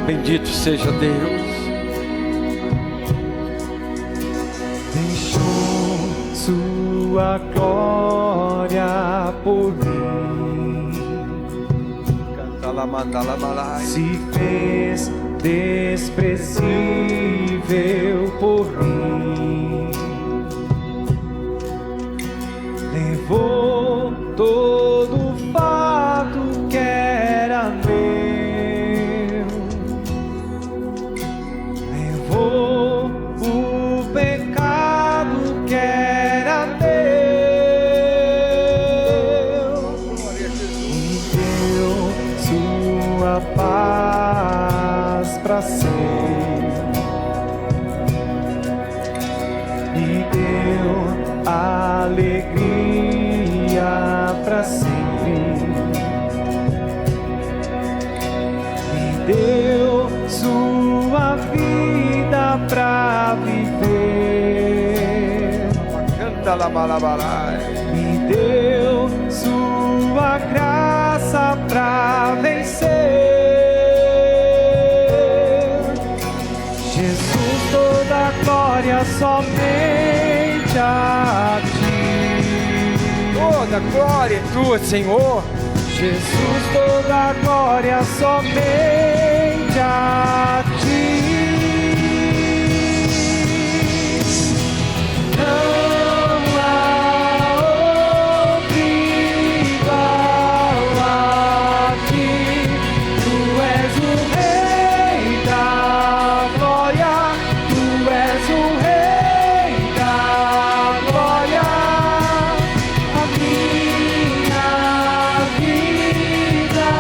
Bendito seja Deus. Deixou sua glória por mim, Canta lá, manda lá, balai. se fez desprezível por mim, levou todo o fardo que era meu, levou o pecado que era meu, e deu sua paz pra sempre, e deu alegria pra sempre, e deu sua vida pra viver, Canta lá, balai. me deu sua graça pra vencer. Jesus, toda glória somente a ti. Toda glória é tua, Senhor. Jesus, toda glória somente a ti. Não há outro igual a ti. Tu és o Rei da glória. Tu és o Rei da glória. A minha vida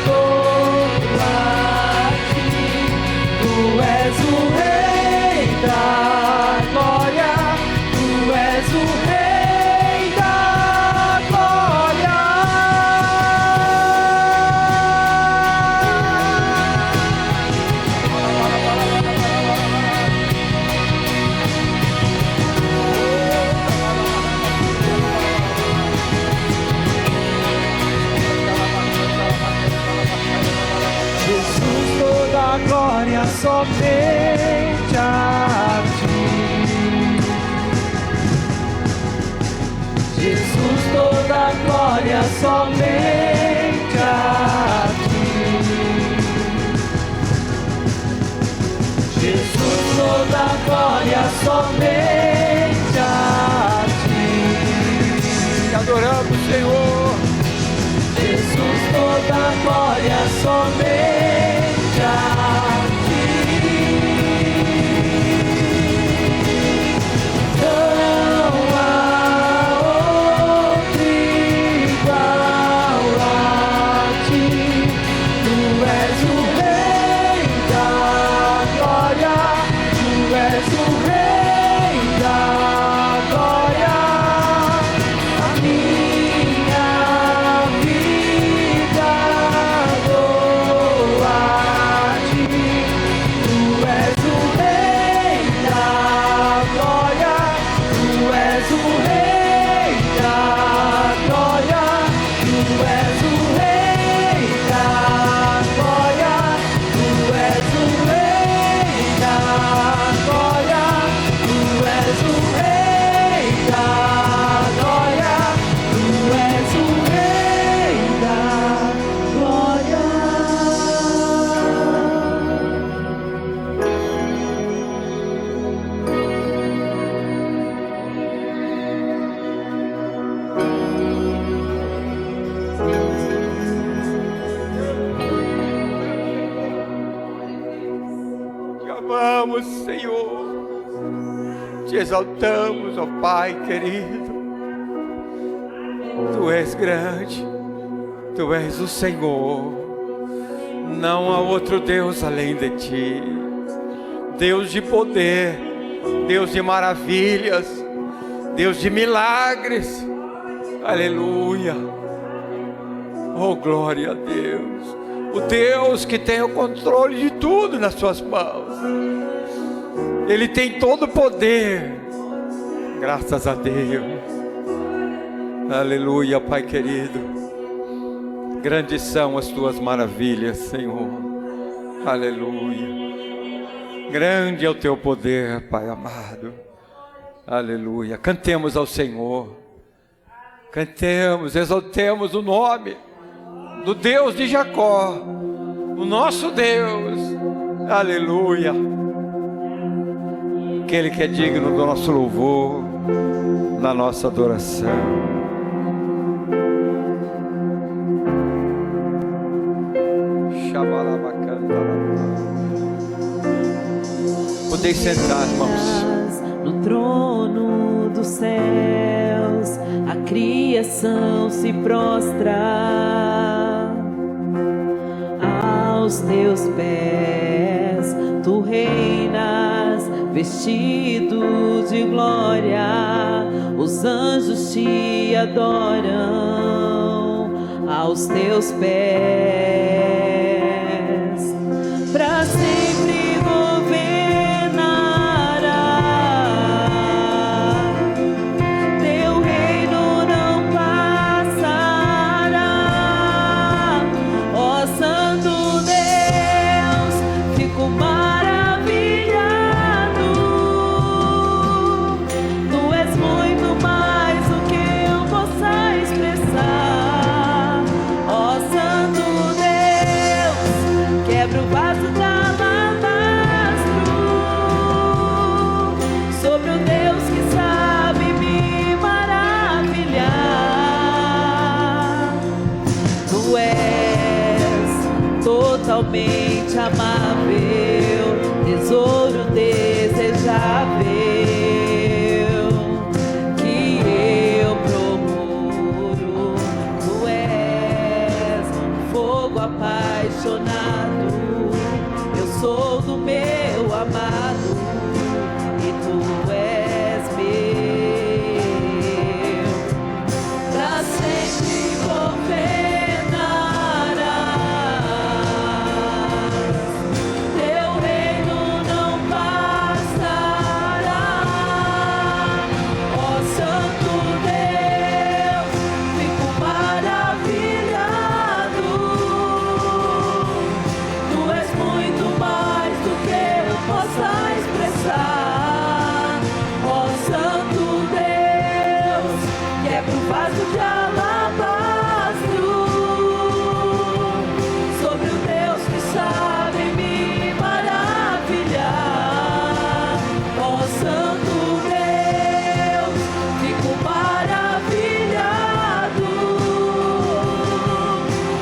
toda a ti. Tu és o Rei da glória. Tu és o Rei da glória. Jesus, toda a glória somente a ti. Jesus, toda a glória somente a ti. Jesus, toda a glória somente a ti. Te adoramos, Senhor. Jesus, toda a glória somente a ti. Não há outro igual a ti. Tu és o Rei da glória. Tu és o Rei da glória. A minha vida dou a ti. Tu és o Rei da glória. Tu és o Rei da glória. Tu és o Rei da glória. Tu és o Rei da glória. Tu és o Rei da glória. Tu és o Rei da glória. Te amamos, Senhor. Te exaltamos, ó Pai querido. Tu és grande. Tu és o Senhor. Não há outro Deus além de ti. Deus de poder, Deus de maravilhas, Deus de milagres. Aleluia. Oh, glória a Deus. O Deus que tem o controle de tudo nas suas mãos. Ele tem todo o poder. Graças a Deus. Aleluia, Pai querido. Grandes são as tuas maravilhas, Senhor. Aleluia. Grande é o teu poder, Pai amado. Aleluia. Cantemos ao Senhor. Cantemos, exaltemos o nome do Deus de Jacó, o nosso Deus. Aleluia. Aquele que é digno do nosso louvor, da nossa adoração. Podeis sentar, irmãos. No trono dos céus, a criação se prostra aos teus pés. Tu reinas, vestido de glória. Os anjos te adoram aos teus pés. Para sempre governará, teu reino não passará. Ó Santo Deus, fico maravilhado. Tu és muito mais do que eu possa expressar. Ó Santo Deus, quebra o vaso de alabastro sobre o Deus que sabe me maravilhar. Tu és totalmente amável, tesouro desejável que eu procuro. Tu és fogo apaixonado, eu sou do meu amado e tu és meu. Pra sempre governarás, teu reino não passará. Ó Santo Deus, fico maravilhado. Tu és muito mais do que eu possa expressar. Ó Santo Deus, quebra o vaso de alabastro sobre o Deus que sabe me maravilhar. Ó Santo Deus, fico maravilhado.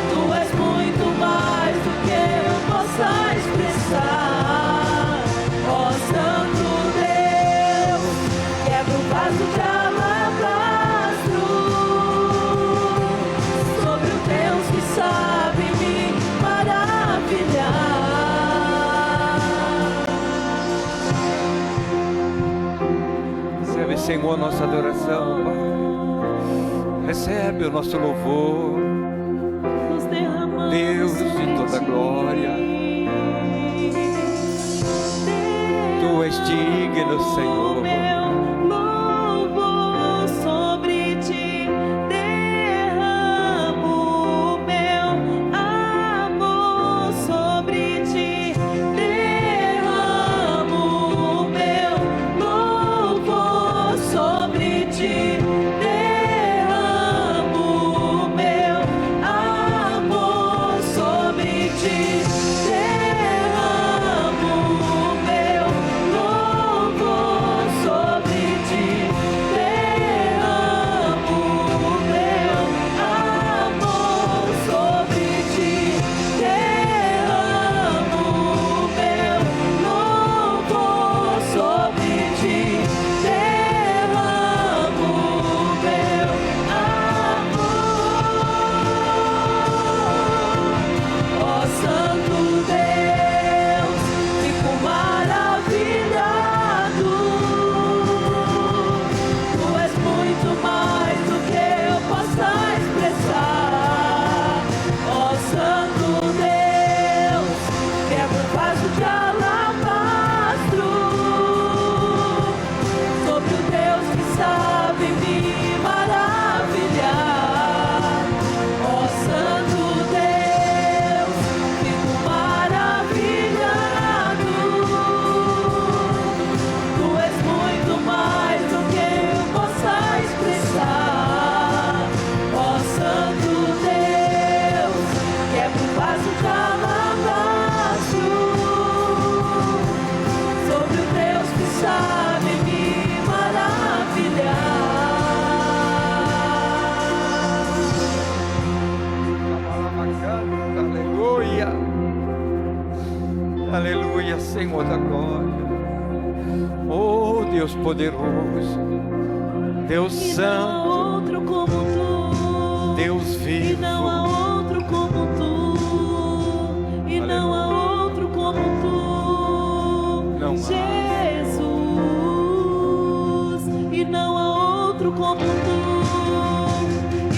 Tu és muito mais do que eu possa expressar. Ó Santo Deus, quebra o vaso de alabastro sobre o Deus que sabe me maravilhar. Recebe, Senhor, nossa adoração, Pai. Recebe o nosso louvor, Nos derramamos Deus de toda glória. Tu és digno, Senhor. Meu louvor sobre ti derramo, meu amor sobre ti derramo, meu louvor sobre ti derramo, meu amor sobre ti derramo, meu louvor sobre Aleluia, Senhor da glória. Oh, Deus poderoso, Deus E não há santo, outro como tu. Deus E vivo. não há outro como tu. E não há outro como tu. Não há. Jesus. E não há outro como tu.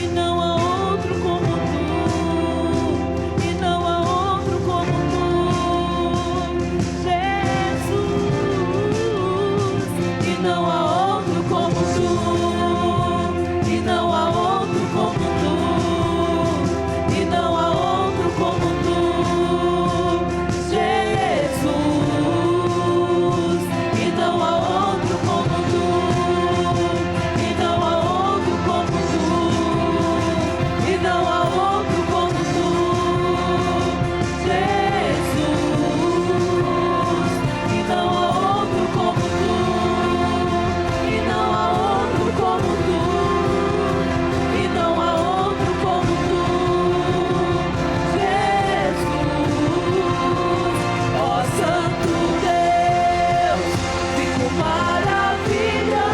E não há outro como tu. E não há outro como tu. Jesus. E não há outro como tu. E não há outro como tu. E não há outro como tu. Jesus. E não há outro como tu. E não há outro como tu. E não há outro como tu. Jesus. E não há outro como tu. E não há outro como tu. E não há outro como tu. Jesus. Ó Santo Deus, fico maravilhado.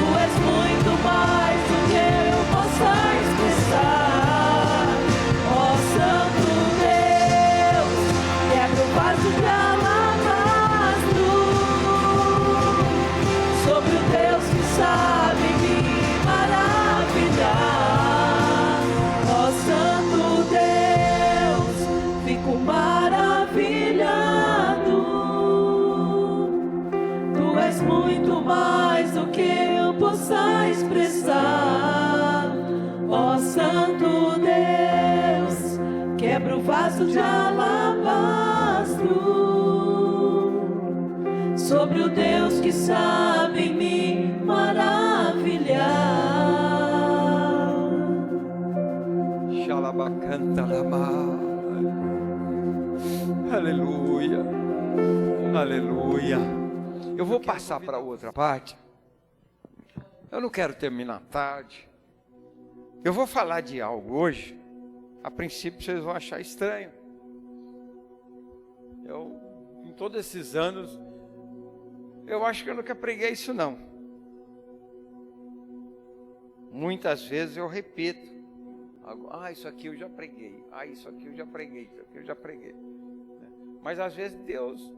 Tu és muito mais do que eu possa expressar. Ó Santo Deus, quebra o vaso de alabastro sobre o Deus que sabe me maravilhar. Ó Santo Deus, fico maravilhado. Tu és muito mais do que eu possa expressar. Ó Santo Deus, quebra o vaso de alabastro sobre o Deus que sabe me maravilhar. Xalabacanta lama. Aleluia. Aleluia. Eu vou passar para outra parte. Eu não quero terminar tarde. Eu vou falar de algo hoje. A princípio vocês vão achar estranho. Em todos esses anos, eu acho que eu nunca preguei isso não. Muitas vezes eu repito. Isso aqui eu já preguei. Isso aqui eu já preguei. Isso aqui eu já preguei. Mas às vezes Deus,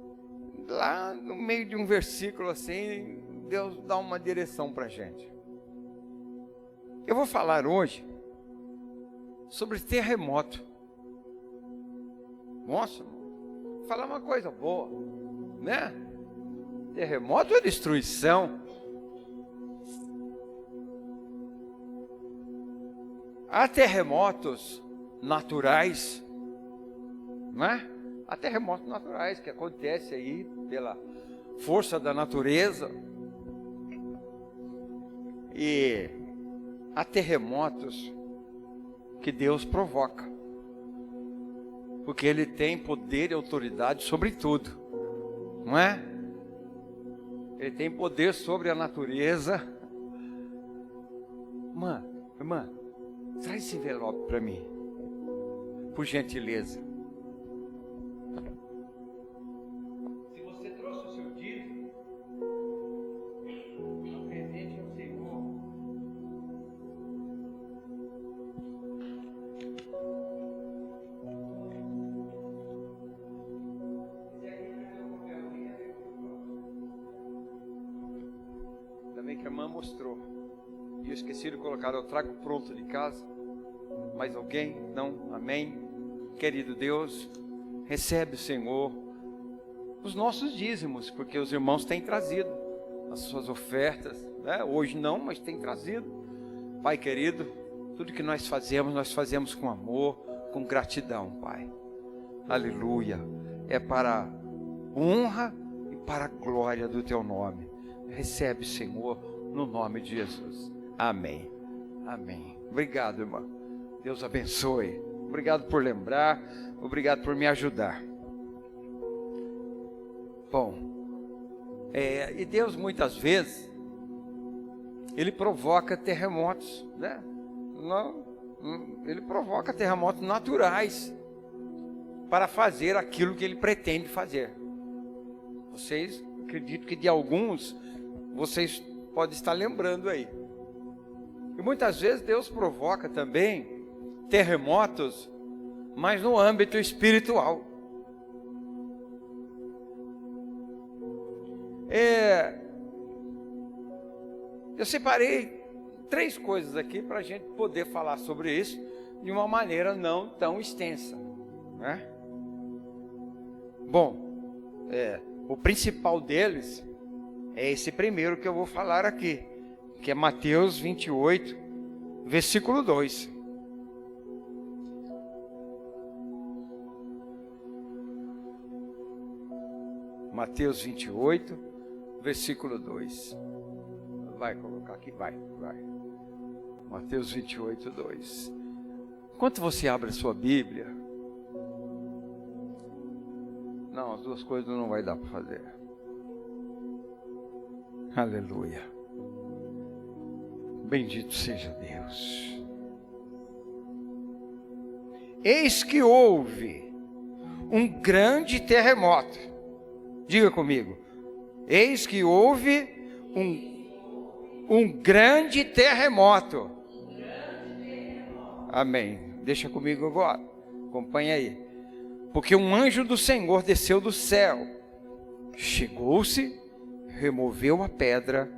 lá no meio de um versículo assim, Deus dá uma direção para a gente. Eu vou falar hoje sobre terremoto. Nossa, vou falar uma coisa boa, né? Terremoto é destruição. Há terremotos naturais, né? Há terremotos naturais que acontecem aí pela força da natureza. E há terremotos que Deus provoca, porque Ele tem poder e autoridade sobre tudo, não é? Ele tem poder sobre a natureza. Irmã, traz esse envelope para mim, por gentileza. Se você trouxe o seu dízimo, presente ao Senhor. Também que a irmã mostrou. E eu esqueci de colocar, eu trago pronto de casa. Mais alguém? Não? Amém? Querido Deus, recebe, Senhor, os nossos dízimos, porque os irmãos têm trazido as suas ofertas, né? Hoje não, mas têm trazido. Pai querido, tudo que nós fazemos com amor, com gratidão, Pai. Aleluia. É para honra e para a glória do Teu nome. Recebe, Senhor, no nome de Jesus. Amém. Amém. Obrigado, irmã. Deus abençoe. Obrigado por lembrar. Obrigado por me ajudar. Bom, e Deus muitas vezes, Ele provoca terremotos, né? Ele provoca terremotos naturais. para fazer aquilo que Ele pretende fazer. Vocês, acredito que de alguns, vocês podem estar lembrando aí. E muitas vezes Deus provoca também terremotos, mas no âmbito espiritual. Eu separei 3 coisas aqui para a gente poder falar sobre isso de uma maneira não tão extensa, né? Bom, o principal deles é esse primeiro que eu vou falar aqui, que é Mateus 28, versículo 2. Mateus 28, versículo 2. Vai colocar aqui, vai. Mateus 28, 2. Enquanto você abre a sua Bíblia, não, as duas coisas não vai dar para fazer. Aleluia. Bendito seja Deus. Eis que houve um grande terremoto. Diga comigo. Eis que houve um grande terremoto. Amém. Deixa comigo agora. Acompanha aí. Porque um anjo do Senhor desceu do céu, chegou-se, removeu a pedra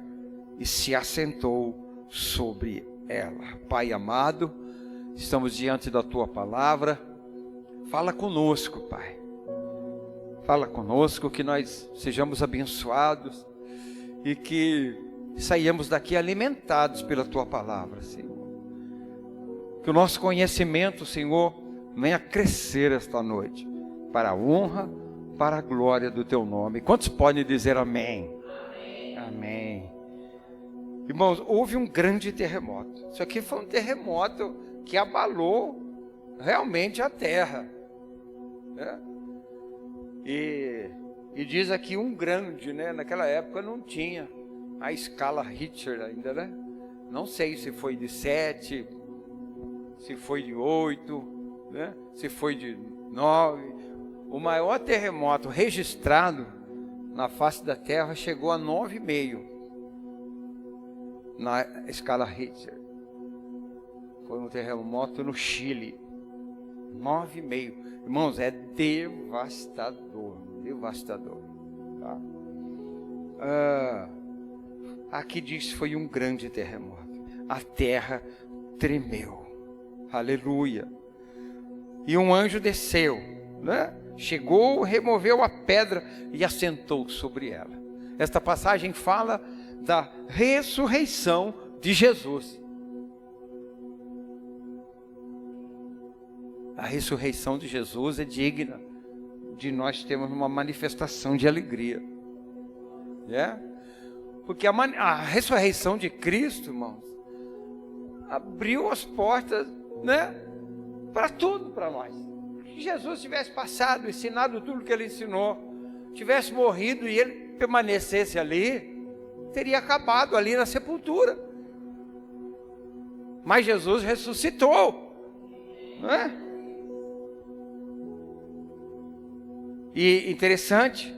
e se assentou sobre ela. Pai amado, estamos diante da Tua palavra. Fala conosco, Pai. Fala conosco, que nós sejamos abençoados e que saiamos daqui alimentados pela Tua palavra, Senhor. Que o nosso conhecimento, Senhor, venha crescer esta noite, para a honra, para a glória do Teu nome. Quantos podem dizer amém? Amém. Amém. Irmãos, houve um grande terremoto. Isso aqui foi um terremoto que abalou realmente a terra, né? E diz aqui um grande, né? Naquela época não tinha a escala Richter ainda, né? Não sei se foi de 7, se foi de 8, né? Se foi de 9. O maior terremoto registrado na face da terra chegou a 9,5 na escala Richter. Foi um terremoto no Chile. 9,5. Irmãos, é devastador. Devastador. Tá? Aqui diz que foi um grande terremoto. A terra tremeu. Aleluia. E um anjo desceu, né? Chegou, removeu a pedra e assentou sobre ela. Esta passagem fala da ressurreição de Jesus. A ressurreição de Jesus é digna de nós termos uma manifestação de alegria, né? Porque a ressurreição de Cristo, irmãos, abriu as portas, né, para tudo para nós. Se Jesus tivesse passado, ensinado tudo que Ele ensinou, tivesse morrido e Ele permanecesse ali, teria acabado ali na sepultura. Mas Jesus ressuscitou, não é? E interessante,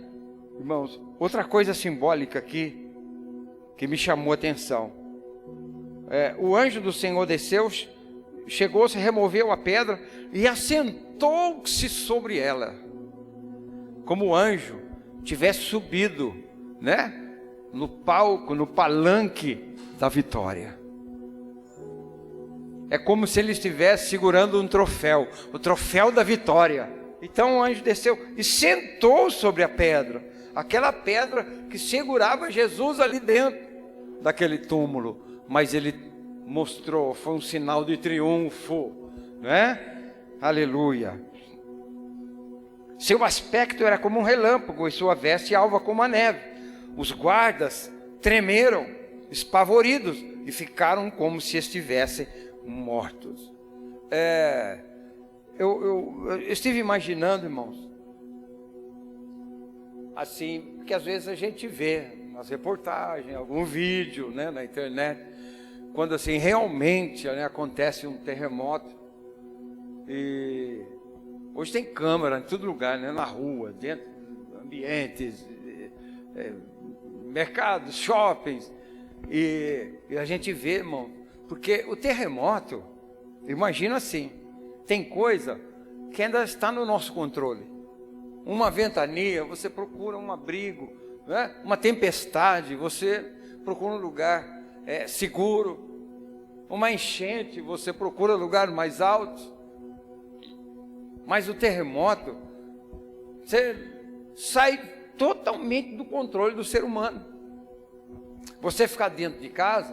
irmãos, outra coisa simbólica aqui, que me chamou a atenção. O anjo do Senhor desceu, chegou-se, removeu a pedra e assentou-se sobre ela. Como o anjo tivesse subido, né, no palco, no palanque da vitória. É como se ele estivesse segurando um troféu, o troféu da vitória. Então o anjo desceu e sentou sobre a pedra, aquela pedra que segurava Jesus ali dentro daquele túmulo, mas ele mostrou, foi um sinal de triunfo, né? Aleluia. Seu aspecto era como um relâmpago e sua veste alva como a neve. Os guardas tremeram, espavoridos, e ficaram como se estivessem mortos. Eu estive imaginando, irmãos, assim, que às vezes a gente vê nas reportagens, algum vídeo, né, na internet, quando assim realmente, né, acontece um terremoto e Hoje tem câmera em todo lugar, né? Na rua, dentro de ambientes, mercados, shoppings. E a gente vê, irmão, porque o terremoto, imagina assim, tem coisa que ainda está no nosso controle. Uma ventania, você procura um abrigo, né? Uma tempestade, você procura um lugar seguro. Uma enchente, você procura lugares mais altos. Mas o terremoto, você sai totalmente do controle do ser humano. Você ficar dentro de casa,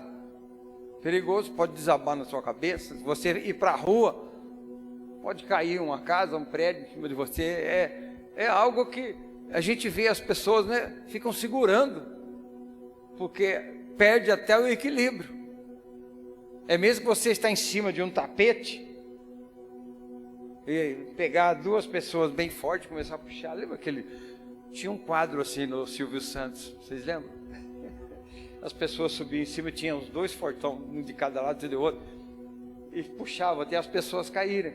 perigoso, pode desabar na sua cabeça. Se você ir para a rua, pode cair uma casa, um prédio em cima de você. É algo que a gente vê as pessoas, né, ficam segurando, porque perde até o equilíbrio. É mesmo que você está em cima de um tapete e pegar duas pessoas bem fortes e começar a puxar. Lembra aquele... Tinha um quadro assim no Silvio Santos, vocês lembram? As pessoas subiam em cima, tinham os dois fortão, um de cada lado e do outro, e puxavam até as pessoas caírem.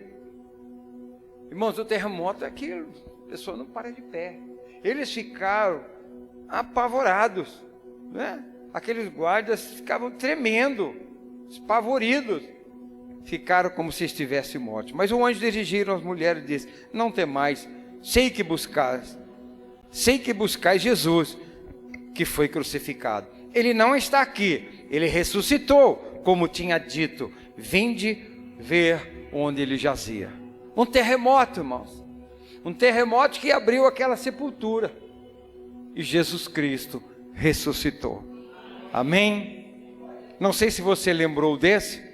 Irmãos, o terremoto é aquilo, a pessoa não para de pé. Eles ficaram apavorados, né? Aqueles guardas ficavam tremendo, espavoridos, ficaram como se estivessem mortos. Mas o anjo dirigiram as mulheres e disse: não temais, sei que buscais Jesus, que foi crucificado. Ele não está aqui, ele ressuscitou, como tinha dito. Vinde ver onde ele jazia. Um terremoto, irmãos, um terremoto que abriu aquela sepultura, e Jesus Cristo ressuscitou. Amém? Não sei se você lembrou desse,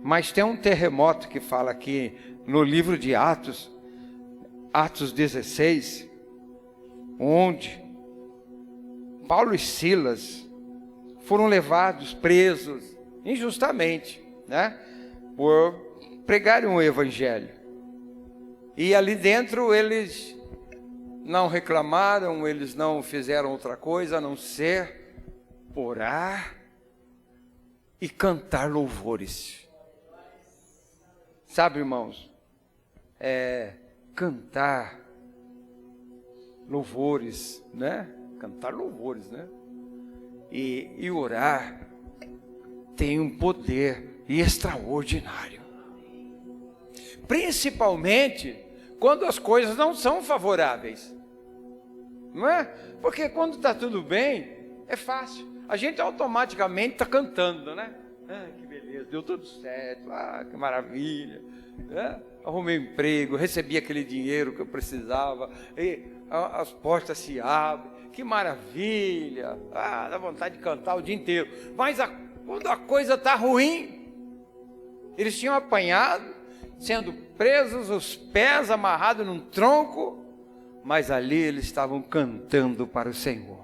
mas tem um terremoto que fala aqui no livro de Atos 16, onde Paulo e Silas foram levados, presos, injustamente, né, por pregarem o evangelho. E ali dentro eles não reclamaram, eles não fizeram outra coisa a não ser orar e cantar louvores. Sabe, irmãos, cantar louvores, né? Cantar louvores, né? E orar tem um poder extraordinário. Principalmente quando as coisas não são favoráveis, não é? Porque quando está tudo bem, é fácil. A gente automaticamente está cantando, né? Que beleza, deu tudo certo, que maravilha, né? Arrumei um emprego, recebi aquele dinheiro que eu precisava, e as portas se abrem, que maravilha, dá vontade de cantar o dia inteiro. Mas quando a coisa está ruim, eles tinham apanhado, sendo presos, os pés amarrados num tronco, mas ali eles estavam cantando para o Senhor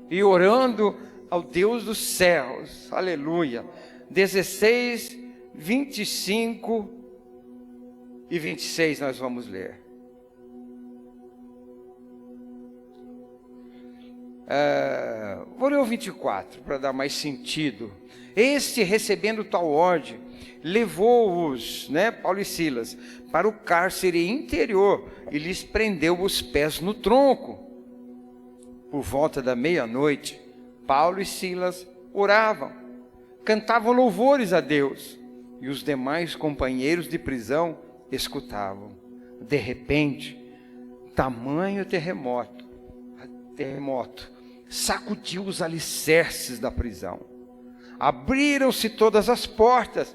e orando ao Deus dos céus. Aleluia. 16, 25 e 26 nós vamos ler. Vou ler o 24 para dar mais sentido. Este, recebendo tal ordem, levou-os, né, Paulo e Silas, para o cárcere interior e lhes prendeu os pés no tronco. Por volta da meia-noite, Paulo e Silas oravam, cantavam louvores a Deus, e os demais companheiros de prisão escutavam. De repente, tamanho terremoto sacudiu os alicerces da prisão. Abriram-se todas as portas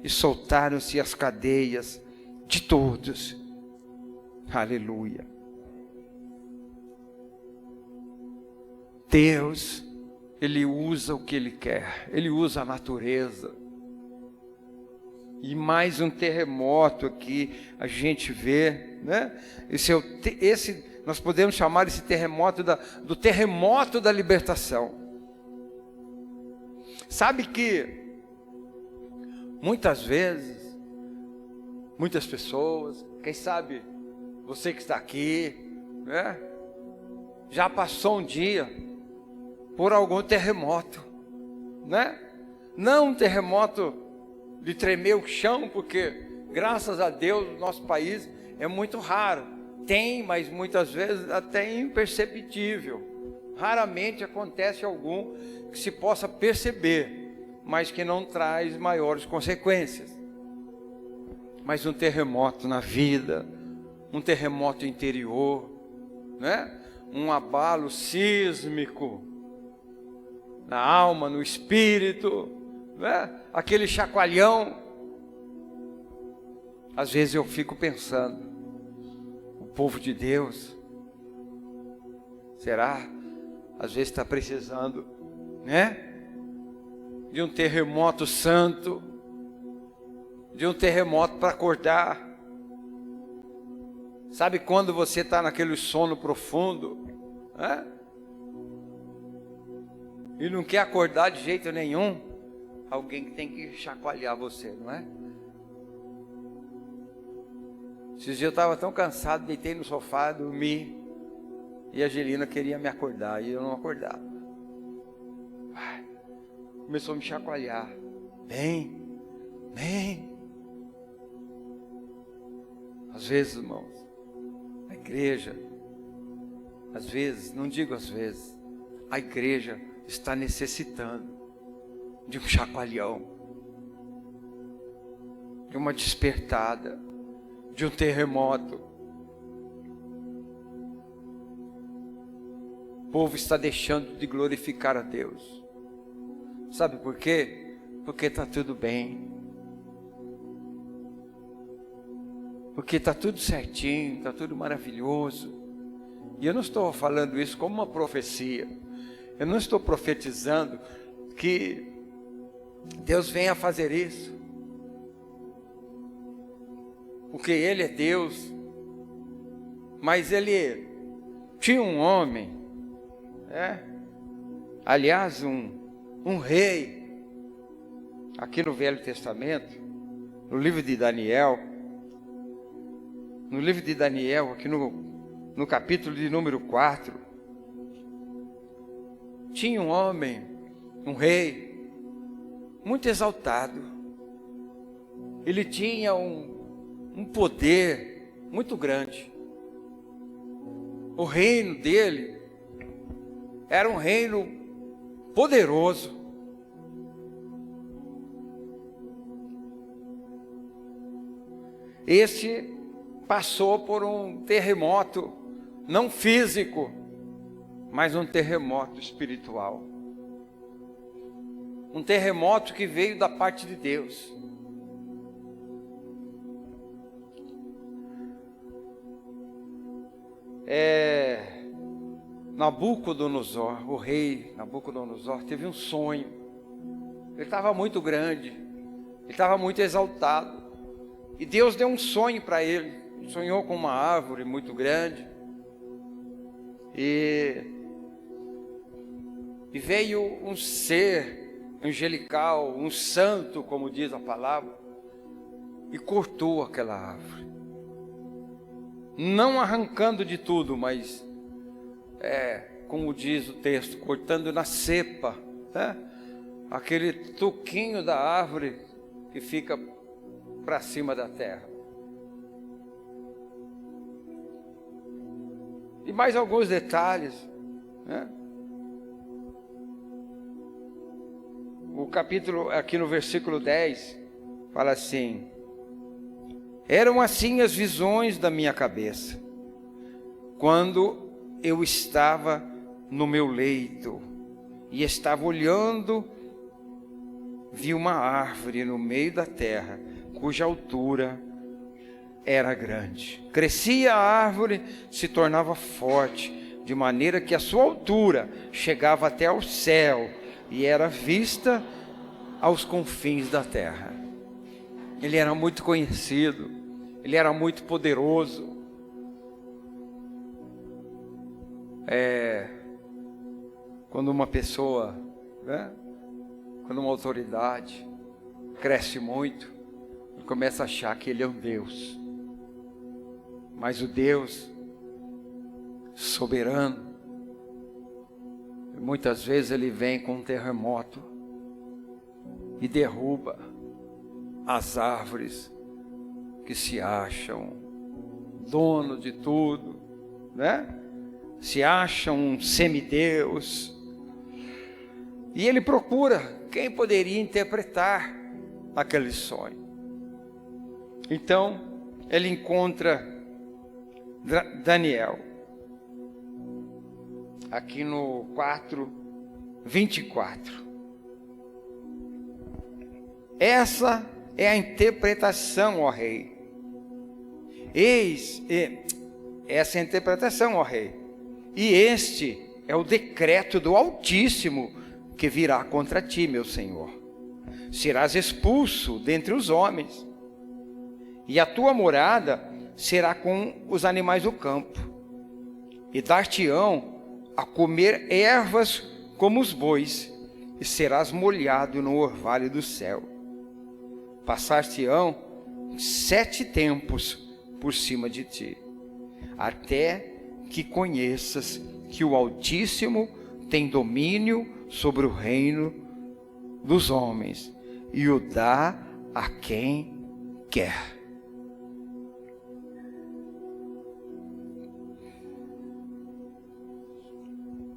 e soltaram-se as cadeias de todos. Aleluia. Deus, Ele usa o que Ele quer. Ele usa a natureza. E mais um terremoto aqui a gente vê, né? Nós podemos chamar esse terremoto do terremoto da libertação. Sabe que muitas vezes, muitas pessoas, quem sabe você que está aqui, né, já passou um dia por algum terremoto, né? Não um terremoto de tremer o chão, porque graças a Deus o nosso país é muito raro. Tem, mas muitas vezes até imperceptível. Raramente acontece algum que se possa perceber, mas que não traz maiores consequências. Mas um terremoto na vida, um terremoto interior, né? Um abalo sísmico na alma, no espírito, né? Aquele chacoalhão. Às vezes eu fico pensando, o povo de Deus, será? Às vezes está precisando, né? De um terremoto santo, de um terremoto para acordar. Sabe quando você está naquele sono profundo, né? E não quer acordar de jeito nenhum? Alguém que tem que chacoalhar você, não é? Esses dias eu estava tão cansado, deitei no sofá, dormi. E a Angelina queria me acordar e eu não acordava. Começou a me chacoalhar. Vem, vem. Às vezes, irmãos, a igreja, às vezes, não digo às vezes, a igreja está necessitando de um chacoalhão, de uma despertada, de um terremoto. O povo está deixando de glorificar a Deus. Sabe por quê? Porque está tudo bem. Porque está tudo certinho, está tudo maravilhoso. E eu não estou falando isso como uma profecia. Eu não estou profetizando que Deus venha fazer isso. Porque Ele é Deus. Mas Ele tinha um homem, aliás, um rei, aqui no Velho Testamento, no livro de Daniel, aqui no capítulo de número 4, tinha um homem, um rei, muito exaltado. Ele tinha um poder muito grande. O reino dele era um reino poderoso. Este passou por um terremoto, não físico, mas um terremoto espiritual. Um terremoto que veio da parte de Deus. Nabucodonosor, o rei Nabucodonosor, teve um sonho. Ele estava muito grande, ele estava muito exaltado. E Deus deu um sonho para ele. Ele sonhou com uma árvore muito grande. E veio um ser angelical, um santo, como diz a palavra, e cortou aquela árvore. Não arrancando de tudo, mas como diz o texto, cortando na cepa, né? Aquele tuquinho da árvore que fica para cima da terra. E mais alguns detalhes, né? O capítulo, aqui no versículo 10, fala assim: eram assim as visões da minha cabeça, quando eu estava no meu leito, e estava olhando, vi uma árvore no meio da terra, cuja altura era grande. Crescia a árvore, se tornava forte, de maneira que a sua altura chegava até ao céu, e era vista aos confins da terra. Ele era muito conhecido, ele era muito poderoso. Quando uma pessoa, né? Quando uma autoridade cresce muito, ele começa a achar que ele é um Deus. Mas o Deus soberano, muitas vezes ele vem com um terremoto e derruba as árvores que se acham dono de tudo, né? Se acha um semideus. E ele procura quem poderia interpretar aquele sonho. Então, ele encontra Daniel, aqui no 4:24. Essa é a interpretação, ó rei. Essa é a interpretação, ó rei. E este é o decreto do Altíssimo que virá contra ti, meu Senhor. Serás expulso dentre os homens, e a tua morada será com os animais do campo, e dar-te-ão a comer ervas como os bois, e serás molhado no orvalho do céu. Passar-te-ão 7 tempos por cima de ti, até que conheças que o Altíssimo tem domínio sobre o reino dos homens, e o dá a quem quer.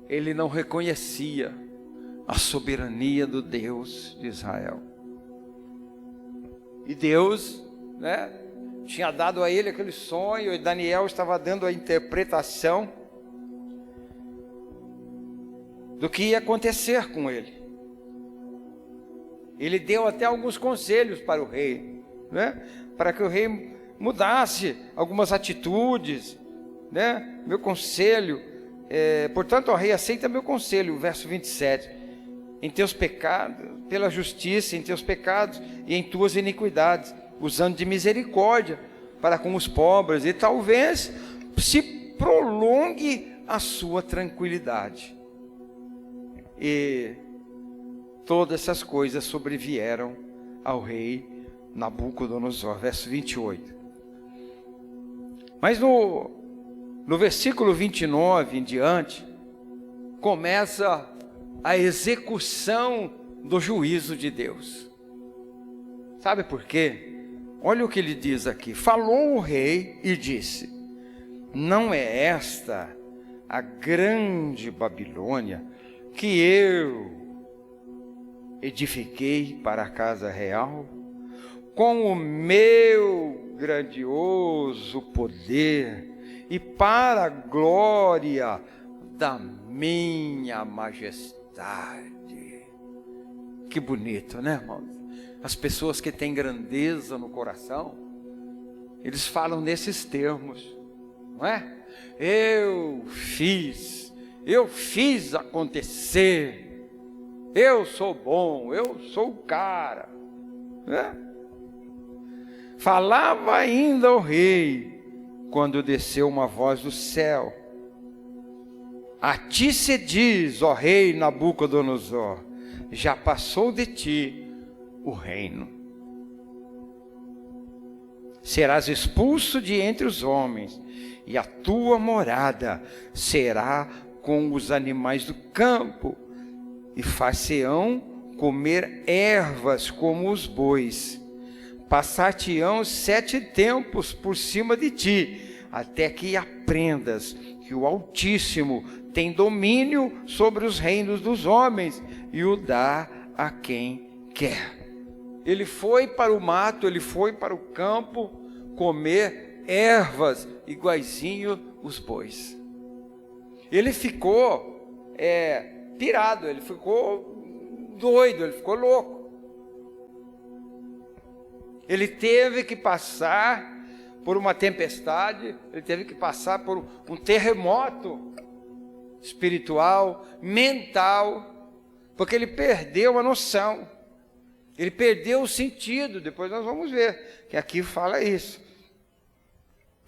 Ele não reconhecia a soberania do Deus de Israel. E Deus, né, tinha dado a ele aquele sonho, e Daniel estava dando a interpretação do que ia acontecer com ele. Ele deu até alguns conselhos para o rei, né, para que o rei mudasse algumas atitudes, né? Meu conselho, portanto, ó rei, aceita meu conselho, verso 27, em teus pecados, pela justiça, em teus pecados e em tuas iniquidades, usando de misericórdia para com os pobres, e talvez se prolongue a sua tranquilidade. E todas essas coisas sobrevieram ao rei Nabucodonosor, verso 28. Mas no versículo 29 em diante, começa a execução do juízo de Deus. Sabe por quê? Olha o que ele diz aqui. Falou o rei e disse: não é esta a grande Babilônia que eu edifiquei para a casa real, com o meu grandioso poder e para a glória da minha majestade? Que bonito, né, irmãos? As pessoas que têm grandeza no coração, eles falam nesses termos, não é? Eu fiz acontecer, eu sou bom, eu sou o cara, né? Falava ainda o rei, quando desceu uma voz do céu: a ti se diz, ó rei Nabucodonosor, já passou de ti o reino. Serás expulso de entre os homens, e a tua morada será com os animais do campo, e far-se-ão comer ervas como os bois. Passar-te-ão 7 tempos por cima de ti, até que aprendas que o Altíssimo tem domínio sobre os reinos dos homens, e o dá a quem quer. Ele foi para o mato, ele foi para o campo comer ervas iguaizinho os bois. Ele ficou pirado, ele ficou doido, ele ficou louco. Ele teve que passar por uma tempestade, ele teve que passar por um terremoto espiritual, mental, porque ele perdeu a noção. Ele perdeu o sentido. Depois nós vamos ver que aqui fala isso.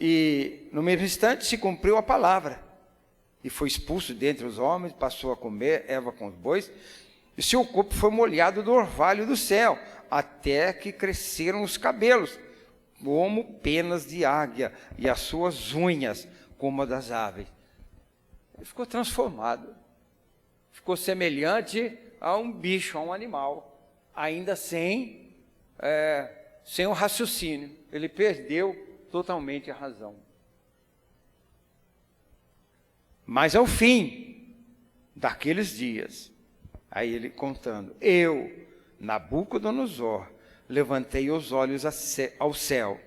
E no mesmo instante se cumpriu a palavra, e foi expulso dentre os homens, passou a comer erva com os bois, e seu corpo foi molhado do orvalho do céu, até que cresceram os cabelos como penas de águia, e as suas unhas como a das aves. Ele ficou transformado, ficou semelhante a um bicho, a um animal, ainda sem o raciocínio. Ele perdeu totalmente a razão. Mas ao fim daqueles dias, aí ele contando, eu, Nabucodonosor, levantei os olhos ao céu,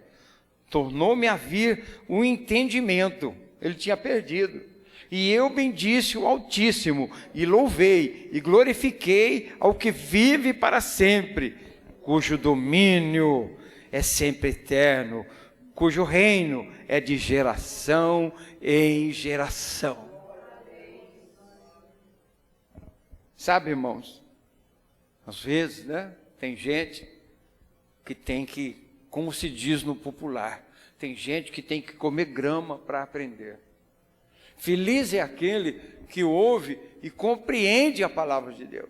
tornou-me a vir o entendimento, ele tinha perdido, e eu bendisse o Altíssimo, e louvei, e glorifiquei ao que vive para sempre, cujo domínio é sempre eterno, cujo reino é de geração em geração. Sabe, irmãos, às vezes, né, tem gente que tem que, como se diz no popular, tem gente que tem que comer grama para aprender. Feliz é aquele que ouve e compreende a palavra de Deus.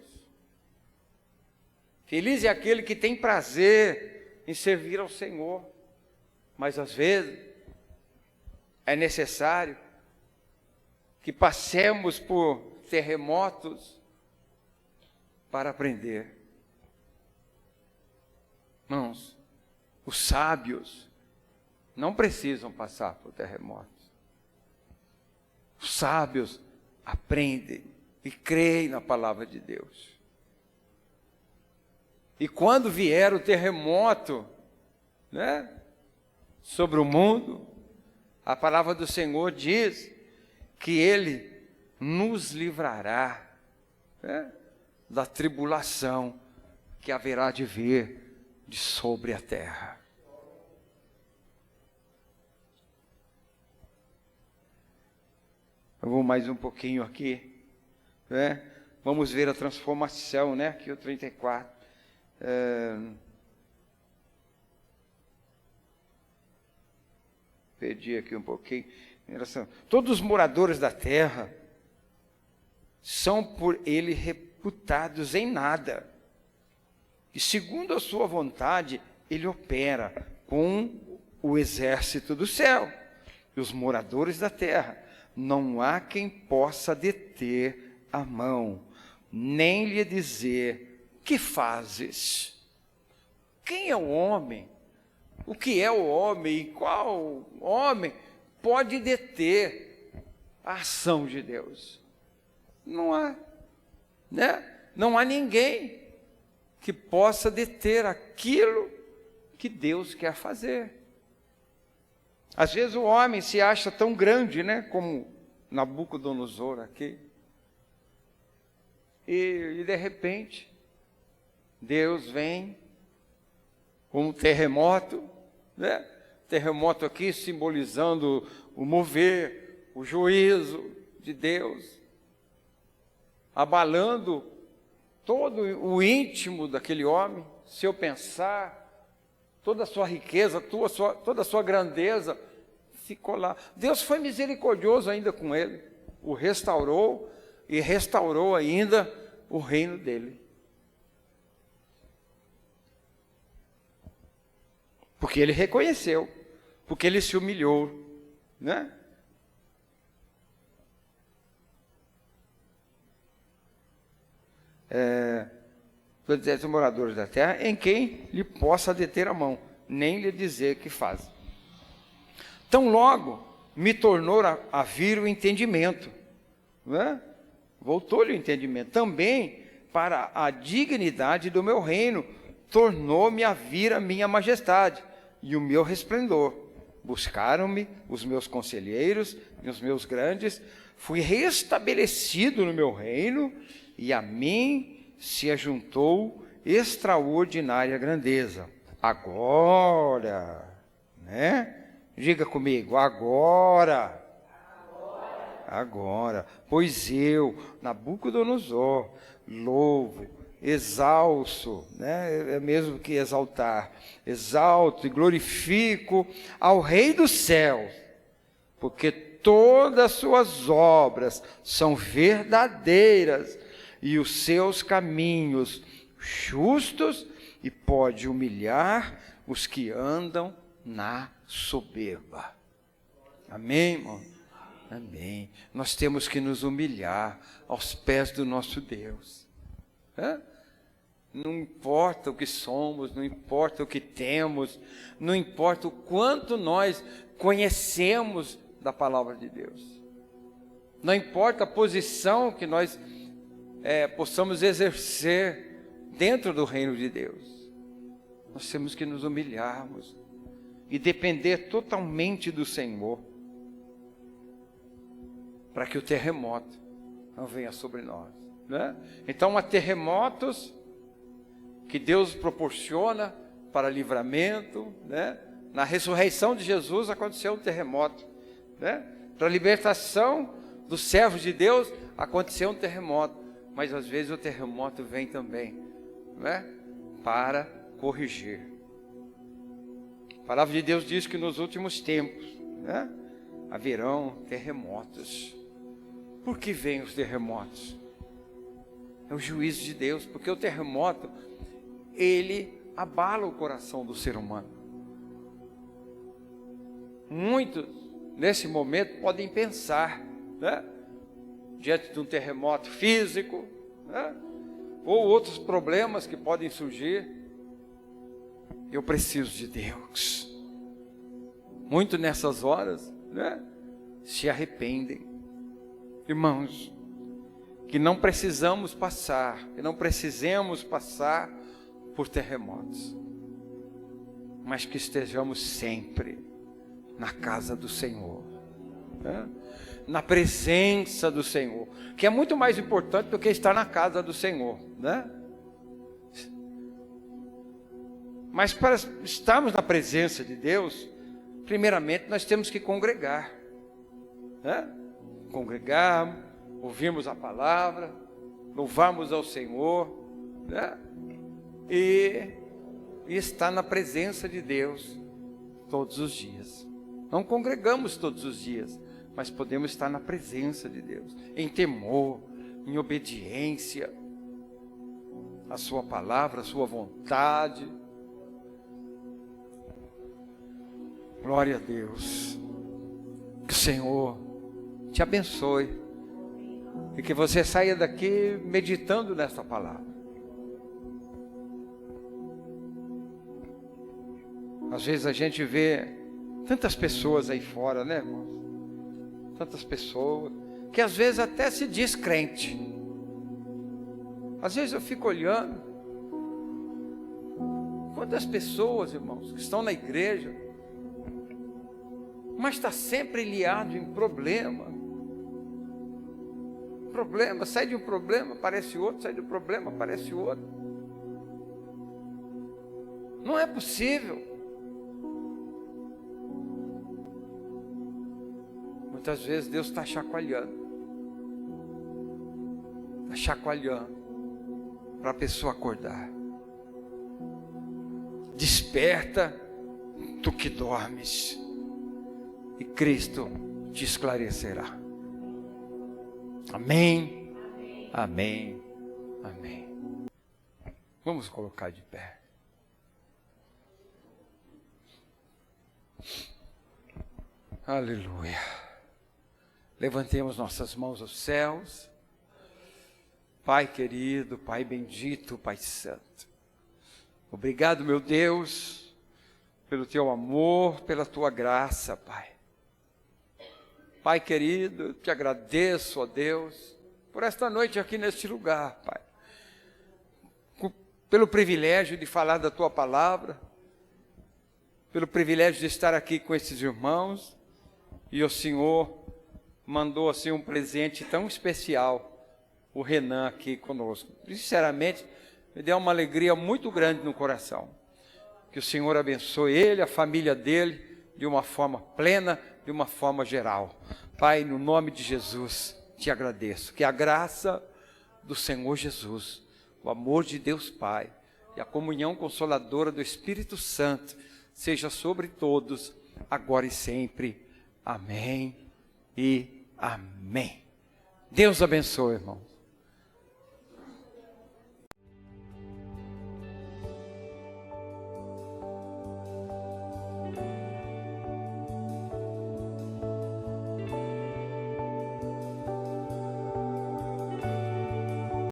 Feliz é aquele que tem prazer em servir ao Senhor. Mas às vezes é necessário que passemos por terremotos para aprender. Irmãos, os sábios não precisam passar por terremotos. Os sábios aprendem e creem na palavra de Deus. E quando vier o terremoto, né, sobre o mundo, a palavra do Senhor diz que Ele nos livrará, né, da tribulação que haverá de vir de sobre a terra. Eu vou mais um pouquinho aqui, né? Vamos ver a transformação, né? Aqui o 34. Perdi aqui um pouquinho. Todos os moradores da terra são por ele reputados em nada. E segundo a sua vontade, ele opera com o exército do céu. E os moradores da terra, não há quem possa deter a mão, nem lhe dizer, que fazes? Quem é o homem? O que é o homem? E qual homem pode deter a ação de Deus? Não há, né? Não há ninguém que possa deter aquilo que Deus quer fazer. Às vezes o homem se acha tão grande, né? Como Nabucodonosor aqui. E de repente, Deus vem com um terremoto, né? Terremoto aqui simbolizando o mover, o juízo de Deus, abalando todo o íntimo daquele homem, seu pensar, toda a sua riqueza, toda a sua grandeza, ficou lá. Deus foi misericordioso ainda com ele, o restaurou e restaurou ainda o reino dele. Porque ele reconheceu, porque ele se humilhou, né? Todos os moradores da terra, em quem lhe possa deter a mão, nem lhe dizer que faz. Tão logo me tornou a vir o entendimento, né? Voltou-lhe o entendimento. Também para a dignidade do meu reino, tornou-me a vir a minha majestade e o meu resplendor. Buscaram-me os meus conselheiros e os meus grandes, fui restabelecido no meu reino, e a mim se ajuntou extraordinária grandeza. Agora, né? Diga comigo, agora, pois eu, Nabucodonosor, louvo, exalço, né? É mesmo que exaltar, exalto e glorifico ao Rei dos céus, porque todas as suas obras são verdadeiras e os seus caminhos justos, e pode humilhar os que andam na soberba. Amém, irmão? Amém. Nós temos que nos humilhar aos pés do nosso Deus. Não importa o que somos, não importa o que temos, não importa o quanto nós conhecemos da palavra de Deus. Não importa a posição que nós possamos exercer dentro do reino de Deus, nós temos que nos humilharmos e depender totalmente do Senhor, para que o terremoto não venha sobre nós, né? Então há terremotos que Deus proporciona para livramento, né? Na ressurreição de Jesus aconteceu um terremoto, né? Para a libertação dos servos de Deus aconteceu um terremoto, mas às vezes o terremoto vem também, né? Para corrigir. A palavra de Deus diz que nos últimos tempos, né, haverão terremotos. Por que vêm os terremotos? É o juízo de Deus, porque o terremoto, ele abala o coração do ser humano. Muitos, nesse momento, podem pensar, né, diante de um terremoto físico, né, ou outros problemas que podem surgir: eu preciso de Deus. Muito nessas horas, né, se arrependem. Irmãos, que não precisemos passar por terremotos, mas que estejamos sempre na casa do Senhor, né? Na presença do Senhor, que é muito mais importante do que estar na casa do Senhor, né? Mas para estarmos na presença de Deus, primeiramente nós temos que congregar, né? Congregar, ouvirmos a palavra, louvarmos ao Senhor, né? E estar na presença de Deus todos os dias. Não congregamos todos os dias, mas podemos estar na presença de Deus, em temor, em obediência à sua palavra, à sua vontade. Glória a Deus. Que o Senhor te abençoe e que você saia daqui meditando nessa palavra. Às vezes a gente vê tantas pessoas aí fora, né, irmãos? Tantas pessoas que às vezes até se diz crente. Às vezes eu fico olhando quantas pessoas, irmãos, que estão na igreja, mas está sempre liado em problema. Sai de um problema, aparece outro, sai de um problema, aparece outro. Não é possível. Muitas vezes Deus está chacoalhando para a pessoa acordar. Desperta, tu que dormes, e Cristo te esclarecerá. Amém, amém, amém. Vamos colocar de pé. Aleluia. Levantemos nossas mãos aos céus. Pai querido, Pai bendito, Pai santo, obrigado, meu Deus, pelo teu amor, pela tua graça, Pai. Pai querido, eu te agradeço, ó Deus, por esta noite aqui neste lugar, Pai, pelo privilégio de falar da tua palavra, pelo privilégio de estar aqui com esses irmãos, e o Senhor mandou assim um presente tão especial, o Renan aqui conosco. Sinceramente, me deu uma alegria muito grande no coração. Que o Senhor abençoe ele, a família dele, de uma forma plena, de uma forma geral. Pai, no nome de Jesus, te agradeço. Que a graça do Senhor Jesus, o amor de Deus Pai e a comunhão consoladora do Espírito Santo seja sobre todos, agora e sempre. Amém e amém. Deus abençoe, irmão.